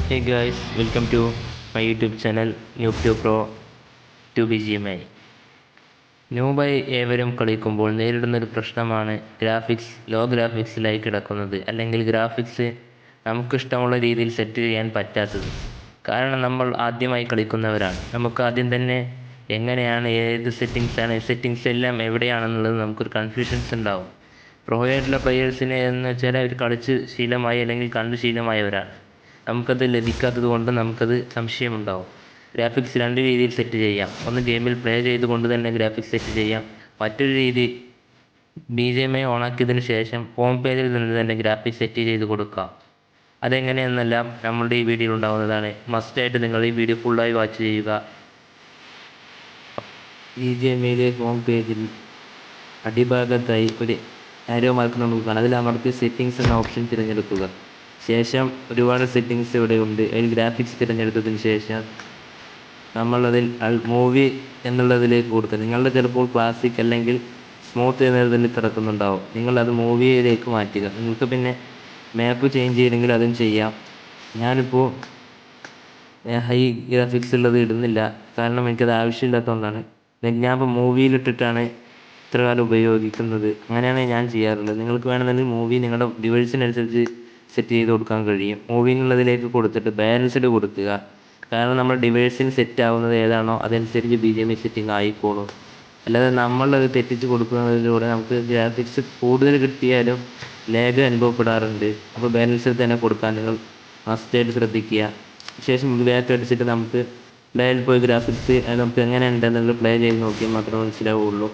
Hey guys, welcome to my YouTube channel Noob2 Pro 2BGMI. ന്യൂബായി ഏവരും കളിക്കുമ്പോൾ നേരിടുന്നൊരു പ്രശ്നമാണ് law ഗ്രാഫിക്സിലായി കിടക്കുന്നത്, അല്ലെങ്കിൽ ഗ്രാഫിക്സ് നമുക്കിഷ്ടമുള്ള രീതിയിൽ സെറ്റ് ചെയ്യാൻ പറ്റാത്തത്. കാരണം നമ്മൾ ആദ്യമായി കളിക്കുന്നവരാണ്. നമുക്ക് ആദ്യം തന്നെ എങ്ങനെയാണ്, ഏത് സെറ്റിങ്സ് എല്ലാം എവിടെയാണെന്നുള്ളത് നമുക്കൊരു കൺഫ്യൂഷൻസ് ഉണ്ടാവും. പ്രോ ആയിട്ടുള്ള പ്ലെയേഴ്സിനെ എന്ന് വെച്ചാൽ അവർ കളിച്ച് ശീലമായി അല്ലെങ്കിൽ കണ്ട് ശീലമായവരാണ്. നമുക്കത് ലഭിക്കാത്തത് കൊണ്ട് നമുക്കത് സംശയമുണ്ടാവും. ഗ്രാഫിക്സ് രണ്ട് രീതിയിൽ സെറ്റ് ചെയ്യാം. ഒന്ന് ഗെയിമിൽ പ്ലേ ചെയ്തുകൊണ്ട് തന്നെ ഗ്രാഫിക്സ് സെറ്റ് ചെയ്യാം. മറ്റൊരു രീതി BGMI ഓണാക്കിയതിന് ശേഷം ഹോം പേജിൽ നിന്ന് തന്നെ ഗ്രാഫിക്സ് സെറ്റ് ചെയ്ത് കൊടുക്കാം. അതെങ്ങനെയെന്നെല്ലാം നമ്മളുടെ ഈ വീഡിയോയിൽ ഉണ്ടാവുന്നതാണ്. മസ്റ്റായിട്ട് നിങ്ങൾ ഈ വീഡിയോ ഫുള്ളായി വാച്ച് ചെയ്യുക. BGMIയിലെ ഹോം പേജിൽ അടിഭാഗത്തായി ഒരു ആരോ മാർക്ക് നമുക്ക് കാണാം. അതിൽ അമർത്തി സെറ്റിങ്സ് എന്ന ഓപ്ഷൻ തിരഞ്ഞെടുക്കുക. ശേഷം ഒരുപാട് സെറ്റിങ്സ് ഇവിടെ ഉണ്ട്. അതിൽ ഗ്രാഫിക്സ് തിരഞ്ഞെടുത്തതിന് ശേഷം നമ്മളതിൽ മൂവി എന്നുള്ളതിലേക്ക് കൊടുക്കുക. നിങ്ങളുടെ ചിലപ്പോൾ ക്ലാസിക് അല്ലെങ്കിൽ സ്മൂത്ത് എന്നതിൽ കിടക്കുന്നുണ്ടാവും. നിങ്ങളത് മൂവിയിലേക്ക് മാറ്റുക. നിങ്ങൾക്ക് പിന്നെ മാപ്പ് ചേഞ്ച് ചെയ്യണമെങ്കിൽ അതും ചെയ്യാം. ഞാനിപ്പോൾ ഹൈ ഗ്രാഫിക്സ് ഉള്ളത് ഇടുന്നില്ല, കാരണം എനിക്കത് ആവശ്യമില്ലാത്തതുകൊണ്ടാണ്. ഞാനിപ്പോൾ മൂവിയിലിട്ടിട്ടാണ് ഇത്ര കാലം ഉപയോഗിക്കുന്നത്. അങ്ങനെയാണ് ഞാൻ ചെയ്യാറുള്ളത്. നിങ്ങൾക്ക് വേണമെന്നുണ്ടെങ്കിൽ മൂവി നിങ്ങളുടെ ഡിവൈസിനനുസരിച്ച് സെറ്റ് ചെയ്ത് കൊടുക്കാൻ കഴിയും. മൂവി എന്നുള്ളതിലേക്ക് കൊടുത്തിട്ട് ബാലൻസ്ഡ് കൊടുക്കുക. കാരണം നമ്മുടെ ഡിവൈസിന് സെറ്റ് ആവുന്നത് ഏതാണോ അതനുസരിച്ച് BGMI സെറ്റിംഗ് ആയിക്കോളും. അല്ലാതെ നമ്മളത് തെറ്റിച്ച് കൊടുക്കുന്നതിലൂടെ നമുക്ക് ഗ്രാഫിക്സ് കൂടുതൽ കിട്ടിയാലും ലാഗ് അനുഭവപ്പെടാറുണ്ട്. അപ്പോൾ ബാലൻസിൽ തന്നെ കൊടുക്കാൻ നിങ്ങൾ മസ്റ്റായിട്ട് ശ്രദ്ധിക്കുക. ശേഷം ബാക്ക് അടിച്ചിട്ട് നമുക്ക് പ്ലേയിൽ പോയി ഗ്രാഫിക്സ് നമുക്ക് എങ്ങനെ ഉണ്ടെന്നുള്ളത് പ്ലേ ചെയ്ത് നോക്കിയാൽ മാത്രമേ മനസ്സിലാവുള്ളൂ.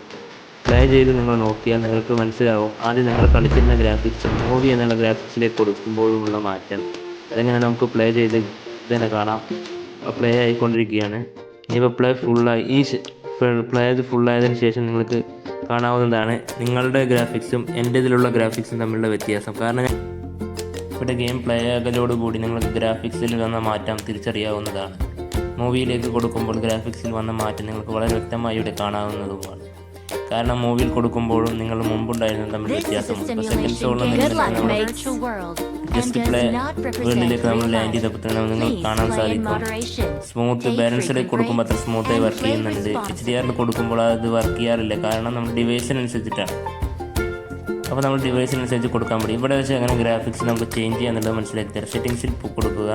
പ്ലേ ചെയ്ത് നിങ്ങൾ നോക്കിയാൽ നിങ്ങൾക്ക് മനസ്സിലാവും ആദ്യം നിങ്ങൾ കളിക്കുന്ന ഗ്രാഫിക്സ് മൂവി എന്നുള്ള ഗ്രാഫിക്സിലേക്ക് കൊടുക്കുമ്പോഴുള്ള മാറ്റം. അതെങ്ങനെ നമുക്ക് പ്ലേ ചെയ്ത് തന്നെ കാണാം. പ്ലേ ആയിക്കൊണ്ടിരിക്കുകയാണ്. ഇനിയിപ്പോൾ പ്ലേ ഫുള്ളായതിനു ശേഷം നിങ്ങൾക്ക് കാണാവുന്നതാണ് നിങ്ങളുടെ ഗ്രാഫിക്സും എൻ്റെ ഇതിലുള്ള ഗ്രാഫിക്സും തമ്മിലുള്ള വ്യത്യാസം. കാരണം ഇവിടെ ഗെയിം പ്ലേ ആകലോടുകൂടി നിങ്ങൾക്ക് ഗ്രാഫിക്സിൽ വന്ന മാറ്റം തിരിച്ചറിയാവുന്നതാണ്. മൂവിയിലേക്ക് കൊടുക്കുമ്പോൾ ഗ്രാഫിക്സിൽ വന്ന മാറ്റം നിങ്ങൾക്ക് വളരെ വ്യക്തമായി ഇവിടെ കാണാവുന്നതുമാണ്. കാരണം മൂവിയിൽ കൊടുക്കുമ്പോഴും നിങ്ങൾ മുമ്പുണ്ടായിരുന്നത് തമ്മിൽ വ്യത്യാസമുണ്ട്. സെക്കൻഡ്സോളം ജസ്റ്റ് പ്ലേ വേൾഡിലേക്ക് നമ്മൾ ലാൻഡ് ചെയ്തപ്പോൾ തന്നെ നിങ്ങൾ കാണാൻ സാധിക്കും. സ്മൂത്ത് ബാലൻസിലേക്ക് കൊടുക്കുമ്പോൾ അത്ര സ്മൂത്തായി വർക്ക് ചെയ്യുന്നുണ്ട്. HDR കൊടുക്കുമ്പോൾ അത് വർക്ക് ചെയ്യാറില്ല, കാരണം നമ്മൾ ഡിവൈസിനനുസരിച്ചിട്ടാണ്. അപ്പോൾ നമ്മൾ ഡിവൈസിനനുസരിച്ച് കൊടുക്കാൻ പറ്റും. ഇവിടെ വെച്ച് അങ്ങനെ ഗ്രാഫിക്സ് നമുക്ക് ചേഞ്ച് ചെയ്യാന്നുള്ളത് മനസ്സിലാക്കി തരാം. സെറ്റിങ്സിൽ കൊടുക്കുക,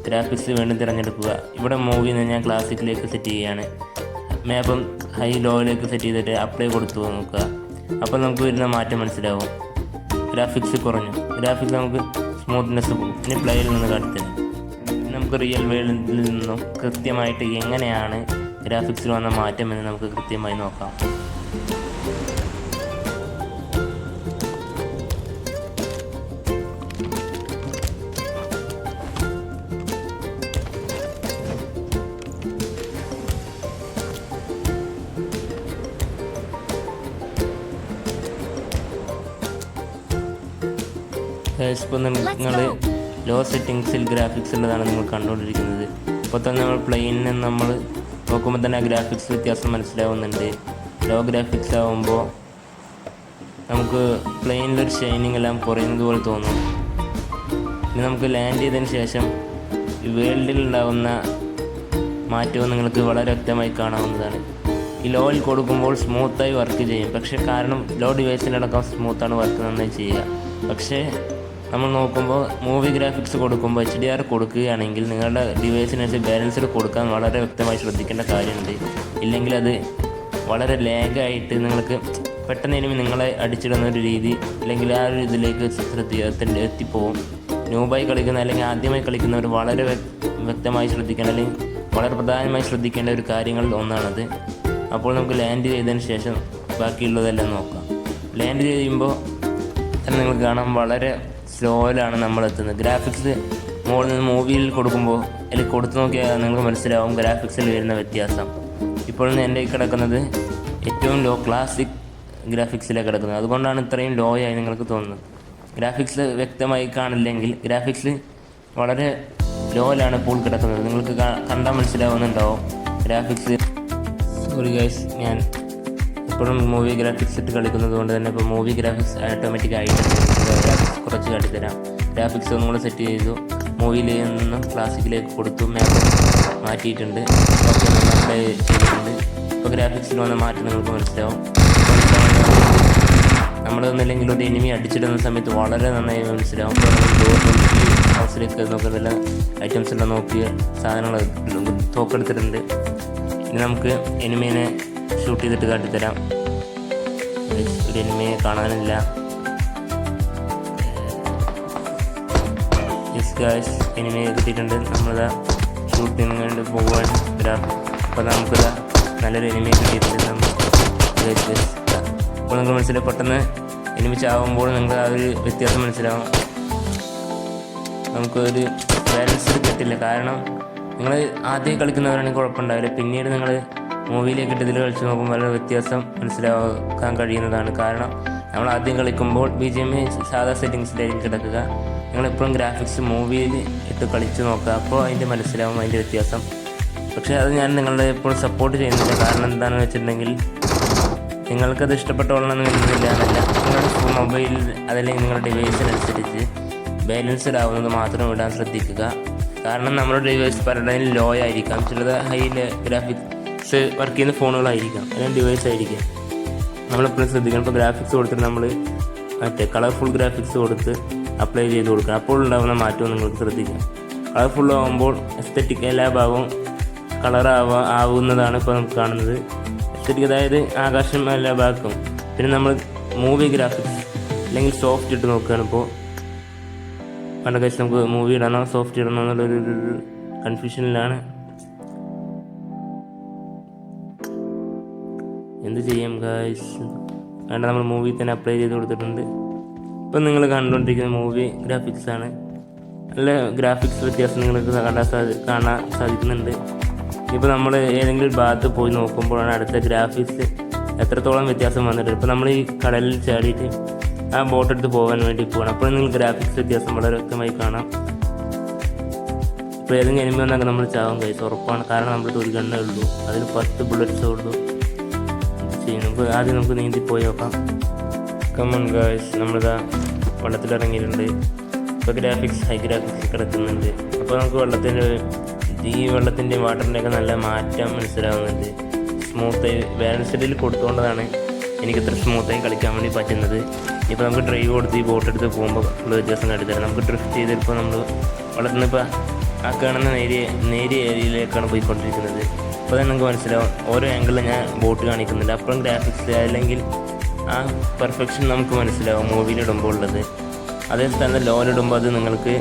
ഗ്രാഫിക്സ് വീണ്ടും തിരഞ്ഞെടുക്കുക. ഇവിടെ മൂവി ഞാൻ ക്ലാസിക്കിലേക്ക് സെറ്റ് ചെയ്യുകയാണ്. മാപ്പം ഹൈ ലോയിലേക്ക് സെറ്റ് ചെയ്തിട്ട് അപ്ലൈ കൊടുത്തു നോക്കുക. അപ്പോൾ നമുക്ക് വരുന്ന മാറ്റം മനസ്സിലാവും. ഗ്രാഫിക്സ് കുറഞ്ഞു, ഗ്രാഫിക്സ് നമുക്ക് സ്മൂത്ത്നെസ് പോകും. ഇനി പ്ലേയിൽ നിന്ന് കാണിത്തരാം. നമുക്ക് റിയൽ വേൾഡിൽ നിന്നും കൃത്യമായിട്ട് എങ്ങനെയാണ് ഗ്രാഫിക്സിൽ വന്ന മാറ്റം എന്ന് നമുക്ക് കൃത്യമായി നോക്കാം. ഇപ്പോൾ നിങ്ങൾ ലോ സെറ്റിങ്സിൽ ഗ്രാഫിക്സ് ഉള്ളതാണ് നിങ്ങൾ കണ്ടുകൊണ്ടിരിക്കുന്നത്. ഇപ്പോൾ തന്നെ നമ്മൾ പ്ലെയിനിന് നമ്മൾ നോക്കുമ്പോൾ തന്നെ ആ ഗ്രാഫിക്സ് വ്യത്യാസം മനസ്സിലാവുന്നുണ്ട്. ലോ ഗ്രാഫിക്സ് ആകുമ്പോൾ നമുക്ക് പ്ലെയിനിലൊരു ഷൈനിങ് എല്ലാം കുറയുന്നത് പോലെ തോന്നും. ഇനി നമുക്ക് ലാൻഡ് ചെയ്തതിന് ശേഷം ഈ വേൾഡിൽ ഉണ്ടാകുന്ന മാറ്റവും നിങ്ങൾക്ക് വളരെ വ്യക്തമായി കാണാവുന്നതാണ്. ഈ ലോയിൽ കൊടുക്കുമ്പോൾ സ്മൂത്തായി വർക്ക് ചെയ്യും, പക്ഷേ കാരണം ലോ ഡിവൈസിലടക്കം സ്മൂത്താണ് വർക്ക് നന്നായി ചെയ്യുക. പക്ഷേ നമ്മൾ നോക്കുമ്പോൾ മൂവി ഗ്രാഫിക്സ് കൊടുക്കുമ്പോൾ HDR കൊടുക്കുകയാണെങ്കിൽ നിങ്ങളുടെ ഡിവൈസിനനുസരിച്ച് ബാലൻസിൽ കൊടുക്കാൻ വളരെ വ്യക്തമായി ശ്രദ്ധിക്കേണ്ട കാര്യമുണ്ട്. ഇല്ലെങ്കിൽ അത് വളരെ ലാഗായിട്ട് നിങ്ങൾക്ക് പെട്ടെന്ന് ഇനി നിങ്ങളെ അടിച്ചിടുന്ന ഒരു രീതി, അല്ലെങ്കിൽ ആ ഒരു ഇതിലേക്ക് എത്തിപ്പോവും. ന്യൂബായി കളിക്കുന്ന അല്ലെങ്കിൽ ആദ്യമായി കളിക്കുന്നവർ വളരെ വ്യക്തമായി ശ്രദ്ധിക്കേണ്ട, അല്ലെങ്കിൽ വളരെ പ്രധാനമായി ശ്രദ്ധിക്കേണ്ട ഒരു കാര്യങ്ങളിൽ ഒന്നാണത്. അപ്പോൾ നമുക്ക് ലാൻഡ് ചെയ്തതിന് ശേഷം ബാക്കിയുള്ളതെല്ലാം നോക്കാം. ലാൻഡ് ചെയ്യുമ്പോൾ തന്നെ നിങ്ങൾക്ക് കാണാം വളരെ സ്ലോയിലാണ് നമ്മളെത്തുന്നത്. ഗ്രാഫിക്സ് മുകളിൽ നിന്ന് മൂവിയിൽ കൊടുക്കുമ്പോൾ അതിൽ കൊടുത്തു നോക്കിയാൽ നിങ്ങൾക്ക് മനസ്സിലാവും ഗ്രാഫിക്സിൽ വരുന്ന വ്യത്യാസം. ഇപ്പോൾ എൻ്റെ കിടക്കുന്നത് ഏറ്റവും ലോ ക്ലാസിക് ഗ്രാഫിക്സിലാണ് കിടക്കുന്നത്. അതുകൊണ്ടാണ് ഇത്രയും ലോ ആയി നിങ്ങൾക്ക് തോന്നുന്നത്. ഗ്രാഫിക്സ് വ്യക്തമായി കാണില്ലെങ്കിൽ ഗ്രാഫിക്സ് വളരെ ലോയിലാണ് ഇപ്പോൾ കിടക്കുന്നത്. നിങ്ങൾക്ക് കണ്ടാൽ മനസ്സിലാവുന്നുണ്ടാവും ഗ്രാഫിക്സ്. സോറി ഗൈസ്, ഞാൻ ഇപ്പോഴും മൂവി ഗ്രാഫിക്സ് ഇട്ട് കളിക്കുന്നത് കൊണ്ട് തന്നെ ഇപ്പോൾ മൂവി ഗ്രാഫിക്സ് ഓട്ടോമാറ്റിക് ആയിട്ട് ഗ്രാഫിക്സ് കുറച്ച് കാട്ടിത്തരാം. ഗ്രാഫിക്സ് ഒന്നും കൂടെ സെറ്റ് ചെയ്തു. മൂവിയിൽ നിന്നും ക്ലാസിക്കിലേക്ക് കൊടുത്തു മാപ്പ് മാറ്റിയിട്ടുണ്ട്. ഓക്കെ, നമ്മൾ അപ്ലൈ ചെയ്തിട്ടുണ്ട്. ഇപ്പോൾ ഗ്രാഫിക്സിൽ വന്ന മാറ്റം നിങ്ങൾക്ക് മനസ്സിലാവും. നമ്മളൊന്നില്ലെങ്കിൽ ഒരു എനിമി അടിച്ചിടുന്ന സമയത്ത് വളരെ നന്നായി മനസ്സിലാവും. ഹൗസിലേക്ക് നോക്കുന്നില്ല, ഐറ്റംസ് എല്ലാം നോക്കിയ സാധനങ്ങൾ തോക്കെടുത്തിട്ടുണ്ട്. ഇനി നമുക്ക് എനിമീനെ ഷൂട്ട് ചെയ്തിട്ട് കാട്ടിത്തരാം. ഒരു എനിമിയെ കാണാനില്ല. എനിമിയെ കിട്ടിയിട്ടുണ്ട്. നമ്മളിതാ ഷൂട്ടിന് വേണ്ടി പോകാൻ വരാം. അപ്പോൾ നമുക്കിതാ നല്ലൊരു എനിമിയെ കിട്ടിയിട്ടുണ്ട്. അപ്പോൾ നിങ്ങൾക്ക് മനസ്സിലാവും, പെട്ടെന്ന് എനിമി ചാവുമ്പോൾ നിങ്ങൾക്ക് ആ ഒരു വ്യത്യാസം മനസ്സിലാവും. നമുക്കൊരു ബാലൻസ് കിട്ടില്ല. കാരണം നിങ്ങൾ ആദ്യം കളിക്കുന്നവരാണെങ്കിൽ കുഴപ്പമുണ്ടാവില്ല. പിന്നീട് നിങ്ങൾ മൂവിയിലേക്ക് ഇതിൽ കളിച്ച് നോക്കുമ്പോൾ വളരെ വ്യത്യാസം മനസ്സിലാക്കാൻ കഴിയുന്നതാണ്. കാരണം നമ്മൾ ആദ്യം കളിക്കുമ്പോൾ BGM സാധാ സെറ്റിങ്സിലായിരിക്കും കിടക്കുക. നിങ്ങളെപ്പോഴും ഗ്രാഫിക്സ് മൂവിയിൽ ഇട്ട് കളിച്ച് നോക്കുക. അപ്പോൾ അതിൻ്റെ മനസ്സിലാവും അതിൻ്റെ വ്യത്യാസം. പക്ഷേ അത് ഞാൻ നിങ്ങളുടെ എപ്പോഴും സപ്പോർട്ട് ചെയ്യുന്നില്ല. കാരണം എന്താണെന്ന് വെച്ചിട്ടുണ്ടെങ്കിൽ നിങ്ങൾക്കത് ഇഷ്ടപ്പെട്ടോളണമെന്ന് വരുന്നില്ല എന്നല്ല. നിങ്ങളുടെ മൊബൈൽ അതല്ലെങ്കിൽ നിങ്ങളുടെ ഡിവൈസിനനുസരിച്ച് ബാലൻസ്ഡ് ആവുന്നത് മാത്രം ഇടാൻ ശ്രദ്ധിക്കുക. കാരണം നമ്മുടെ ഡിവൈസ് പലരുടെയും ലോ ആയിരിക്കാം, ചിലത് ഹൈ ഗ്രാഫിക്സ് വർക്ക് ചെയ്യുന്ന ഫോണുകളായിരിക്കാം, അല്ലെങ്കിൽ ഡിവൈസ് ആയിരിക്കാം. നമ്മളെപ്പോഴും ശ്രദ്ധിക്കണം. ഇപ്പോൾ ഗ്രാഫിക്സ് കൊടുത്തിട്ട് നമ്മൾ മറ്റേ കളർഫുൾ ഗ്രാഫിക്സ് കൊടുത്ത് അപ്ലൈ ചെയ്ത് കൊടുക്കണം. അപ്പോൾ ഉണ്ടാകുന്ന മാറ്റവും നിങ്ങൾക്ക് ശ്രദ്ധിക്കാം. കളർഫുൾ ആകുമ്പോൾ എസ്തെറ്റിക് എല്ലാ ഭാഗവും ആവുന്നതാണ് ഇപ്പോൾ നമുക്ക് കാണുന്നത്. എസ്തെറ്റിക് അതായത് ആകാശം എല്ലാ ഭാഗത്തും. പിന്നെ നമ്മൾ മൂവി ഗ്രാഫിക്സ് അല്ലെങ്കിൽ സോഫ്റ്റ് ഇട്ട് നോക്കുകയാണ്. ഇപ്പോൾ പണ്ട് കഴിച്ച് നമുക്ക് മൂവി ഇടണോ സോഫ്റ്റ് ഇടണോ എന്നുള്ളൊരു കൺഫ്യൂഷനിലാണ്. എന്ത് ചെയ്യാം ഗായ്സ്, വേണ്ട നമ്മൾ മൂവി തന്നെ അപ്ലൈ ചെയ്ത് കൊടുത്തിട്ടുണ്ട്. ഇപ്പം നിങ്ങൾ കണ്ടുകൊണ്ടിരിക്കുന്ന മൂവി ഗ്രാഫിക്സാണ്. നല്ല ഗ്രാഫിക്സ് വ്യത്യാസം നിങ്ങൾക്ക് കാണാൻ സാധിക്കുന്നുണ്ട്. ഇപ്പോൾ നമ്മൾ ഏതെങ്കിലും ഒരു ഭാഗത്ത് പോയി നോക്കുമ്പോഴാണ് അടുത്ത ഗ്രാഫിക്സ് എത്രത്തോളം വ്യത്യാസം വന്നിട്ട്. ഇപ്പോൾ നമ്മൾ ഈ കടലിൽ ചാടിയിട്ട് ആ ബോട്ടെടുത്ത് പോകാൻ വേണ്ടി പോകണം. അപ്പോൾ നിങ്ങൾ ഗ്രാഫിക്സ് വ്യത്യാസം വളരെ വ്യക്തമായി കാണാം. ഇപ്പോൾ ഏതെങ്കിലും എനിമി വന്നൊക്കെ നമ്മൾ ചാവാൻ കഴിച്ചു ഉറപ്പാണ്. കാരണം നമ്മുടെ ഒരു ഗണ്ണേ ഉള്ളൂ, അതിൽ 10 ബുള്ളറ്റ്സേ ഉള്ളൂ. നമുക്ക് ആദ്യം നമുക്ക് നീന്തി പോയി നോക്കാം. കമോൺ ഗായ്സ്, നമ്മളിതാ വെള്ളത്തിലിറങ്ങിയിട്ടുണ്ട്. ഇപ്പോൾ ഗ്രാഫിക്സ് ഹൈ ഗ്രാഫിക്സ് കിടക്കുന്നുണ്ട്. അപ്പോൾ നമുക്ക് വെള്ളത്തിൻ്റെ വാട്ടറിൻ്റെയൊക്കെ നല്ല മാറ്റം മനസ്സിലാവുന്നുണ്ട്. സ്മൂത്തായി ബാലൻസ്ഡിൽ കൊടുത്തുകൊണ്ടതാണ് എനിക്കിത്ര സ്മൂത്തായി കളിക്കാൻ വേണ്ടി പറ്റുന്നത്. ഇപ്പോൾ നമുക്ക് ഡ്രൈവ് കൊടുത്ത് ഈ ബോട്ടെടുത്ത് പോകുമ്പോൾ ഉള്ള വ്യത്യാസം കാട്ടിത്തരാം. നമുക്ക് ഡ്രിഫ്റ്റ് ചെയ്തിപ്പോൾ നമ്മൾ വളർത്തുന്ന ഇപ്പോൾ ആ കാണുന്ന നേരിയ ഏരിയയിലേക്കാണ് പോയിക്കൊണ്ടിരിക്കുന്നത്. അപ്പോൾ തന്നെ നമുക്ക് മനസ്സിലാവും ഓരോ ആംഗിളിൽ ഞാൻ ബോട്ട് കാണിക്കുന്നുണ്ട്. അപ്പോഴും ഗ്രാഫിക്സ് അല്ലെങ്കിൽ ആ പെർഫെക്ഷൻ നമുക്ക് മനസ്സിലാവും മൂവിയിലിടുമ്പോൾ ഉള്ളത്. അതേ സ്ഥാനത്ത് ലോയിലിടുമ്പോൾ അത് നിങ്ങൾക്ക്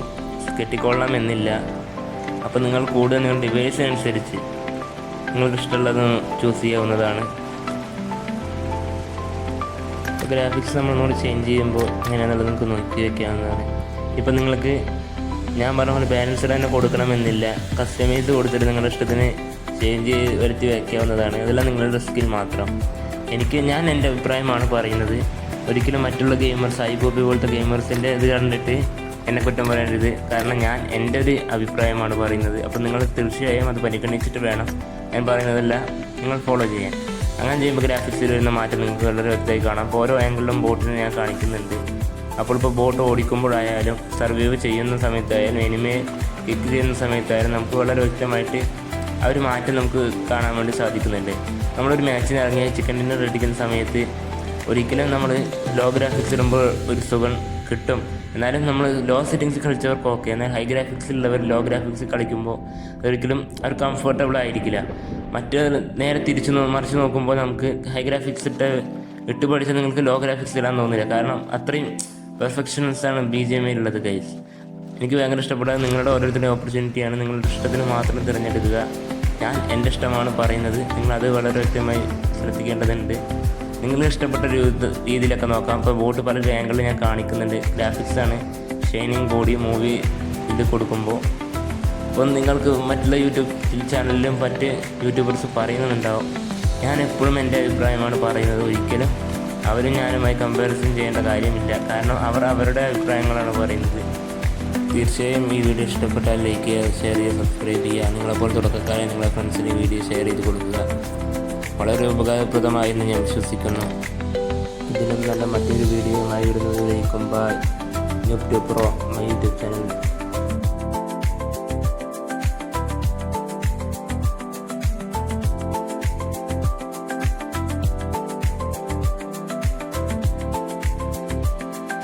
കെട്ടിക്കൊള്ളാം എന്നില്ല. അപ്പോൾ നിങ്ങൾ കൂടുതൽ നിങ്ങളുടെ ഡിവൈസിനനുസരിച്ച് നിങ്ങൾക്ക് ഇഷ്ടമുള്ളത് ചൂസ് ചെയ്യാവുന്നതാണ്. ഇപ്പോൾ ഗ്രാഫിക്സ് നമ്മളോട് ചേഞ്ച് ചെയ്യുമ്പോൾ എങ്ങനെയാണെന്നുള്ളത് നിങ്ങൾക്ക് നോക്കി വയ്ക്കാവുന്നതാണ്. ഇപ്പം നിങ്ങൾക്ക് ഞാൻ പറഞ്ഞ പോലെ ബാലൻസ്ഡ് തന്നെ കൊടുക്കണമെന്നില്ല. കസ്റ്റമൈസ് കൊടുത്തിട്ട് നിങ്ങളുടെ ഇഷ്ടത്തിന് ചേഞ്ച് വരുത്തി വയ്ക്കാവുന്നതാണ്. അതെല്ലാം നിങ്ങളുടെ സ്കിൽ മാത്രം. ഞാൻ എൻ്റെ അഭിപ്രായമാണ് പറയുന്നത്. ഒരിക്കലും മറ്റുള്ള ഗെയിമേഴ്സ് ഐബോബി പോലത്തെ ഗെയിമേഴ്സിൻ്റെ ഇത് കണ്ടിട്ട് എന്നെ കുറ്റം പറയേണ്ടത്. കാരണം ഞാൻ എൻ്റെ ഒരു അഭിപ്രായമാണ് പറയുന്നത്. അപ്പോൾ നിങ്ങൾ തീർച്ചയായും അത് പരിഗണിച്ചിട്ട് വേണം ഞാൻ പറയുന്നതല്ല നിങ്ങൾ ഫോളോ ചെയ്യാൻ. അങ്ങനെ ചെയ്യുമ്പോൾ ഗ്രാഫിക്സിൽ വരുന്ന മാറ്റം നിങ്ങൾക്ക് വളരെ വ്യക്തമായി കാണാം. അപ്പോൾ ഓരോ ആംഗിളിലും ബോട്ടിനെ ഞാൻ കാണിക്കുന്നുണ്ട്. അപ്പോൾ ഇപ്പോൾ ബോട്ട് ഓടിക്കുമ്പോഴായാലും സർവൈവ് ചെയ്യുന്ന സമയത്തായാലും എനിമയെ കിക്ക് ചെയ്യുന്ന സമയത്തായാലും നമുക്ക് വളരെ വ്യക്തമായിട്ട് ആ ഒരു മാറ്റം നമുക്ക് കാണാൻ വേണ്ടി സാധിക്കുന്നുണ്ട്. നമ്മളൊരു മാച്ചിന് ഇറങ്ങിയ ചിക്കൻ ഡിന്നർ അടിക്കുന്ന സമയത്ത് ഒരിക്കലും നമ്മൾ ലോ ഗ്രാഫിക്സ് ഇടുമ്പോൾ ഒരു സുഖം കിട്ടും. എന്നാലും നമ്മൾ ലോ സെറ്റിങ്സ് കളിച്ചവർക്ക് ഓക്കെ. എന്നാൽ ഹൈ ഗ്രാഫിക്സിലുള്ളവർ ലോ ഗ്രാഫിക്സ് കളിക്കുമ്പോൾ അതൊരിക്കലും അവർ കംഫർട്ടബിൾ ആയിരിക്കില്ല. നേരെ മറിച്ച് നോക്കുമ്പോൾ നമുക്ക് ഹൈ ഗ്രാഫിക്സ് ഇട്ട് പഠിച്ചാൽ നിങ്ങൾക്ക് ലോ ഗ്രാഫിക്സ് ഇടാൻ തോന്നില്ല. കാരണം അത്രയും പെർഫെക്ഷൻസാണ് BGMയിലുള്ളത് ഗൈസ്. എനിക്ക് ഭയങ്കര ഇഷ്ടപ്പെടാൻ നിങ്ങളുടെ ഓരോരുത്തരുടെ ഓപ്പർച്യൂണിറ്റിയാണ്. നിങ്ങളുടെ ഇഷ്ടത്തിന് മാത്രം തിരഞ്ഞെടുക്കുക. ഞാൻ എൻ്റെ ഇഷ്ടമാണ് പറയുന്നത്. നിങ്ങളത് വളരെ വ്യക്തമായി ശ്രദ്ധിക്കേണ്ടതുണ്ട്. നിങ്ങൾ ഇഷ്ടപ്പെട്ട രീതിയിലൊക്കെ നോക്കാം. ഇപ്പോൾ ബോട്ട് പല ആംഗിളിൽ ഞാൻ കാണിക്കുന്നുണ്ട്. ഗ്രാഫിക്സാണ് ഷൈനിങ് ബോഡി മൂവി ഇത് കൊടുക്കുമ്പോൾ. അപ്പം നിങ്ങൾക്ക് മറ്റുള്ള യൂട്യൂബ് ചാനലിലും മറ്റ് യൂട്യൂബേഴ്സ് പറയുന്നുണ്ടാവും. ഞാൻ എപ്പോഴും എൻ്റെ അഭിപ്രായമാണ് പറയുന്നത്. ഒരിക്കലും അവരും ഞാനുമായി കമ്പാരിസൺ ചെയ്യേണ്ട കാര്യമില്ല. കാരണം അവർ അവരുടെ അഭിപ്രായങ്ങളാണ് പറയുന്നത്. തീർച്ചയായും ഈ വീഡിയോ ഇഷ്ടപ്പെട്ടാൽ ലൈക്ക് ചെയ്യുക, ഷെയർ ചെയ്യുക, സബ്സ്ക്രൈബ് ചെയ്യുക. നിങ്ങളെപ്പോൾ തുടക്കക്കാരെ നിങ്ങളുടെ ഫ്രണ്ട്സിന് ഈ വീഡിയോ ഷെയർ ചെയ്ത് കൊടുക്കുക. വളരെ ഉപകാരപ്രദമായെന്ന് ഞാൻ വിശ്വസിക്കുന്നു. ഇതിലും നല്ല മറ്റൊരു വീഡിയോയുമായി വരുന്നത് by YouTube pro my YouTube channel.